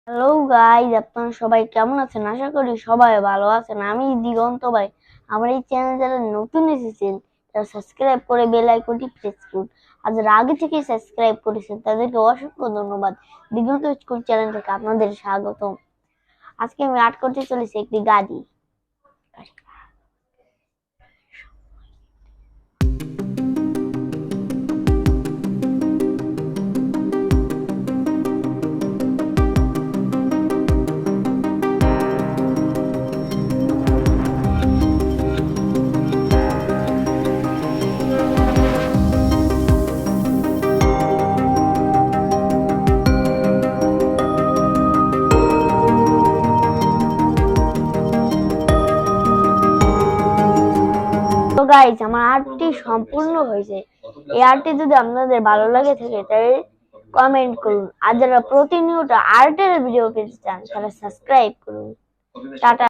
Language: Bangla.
হ্যালো গাইস, আপনারা সবাই কেমন আছেন? আশা করি সবাই ভালো আছেন। আমি দিগন্ত ভাই। আমার এই চ্যানেল যারা নতুন এসেছেন তারা সাবস্ক্রাইব করে বেল আইকনটি প্রেস করুন। আর যারা আগে থেকে সাবস্ক্রাইব করেছেন তাদেরকে অসংখ্য ধন্যবাদ। দিগন্ত স্কুল চ্যানেল থেকে আপনাদের স্বাগতম। আজকে আমি আর্ট করতে চলেছি একটি গাড়ি। তো গাইস, আমার আর্টটি সম্পূর্ণ হয়েছে। এই আর্টটি যদি আপনাদের ভালো লাগে থাকে তাহলে কমেন্ট করুন। আর যারা প্রতিনিয়ত আর্টের ভিডিও পেতে চান তারা সাবস্ক্রাইব করুন। টাটা।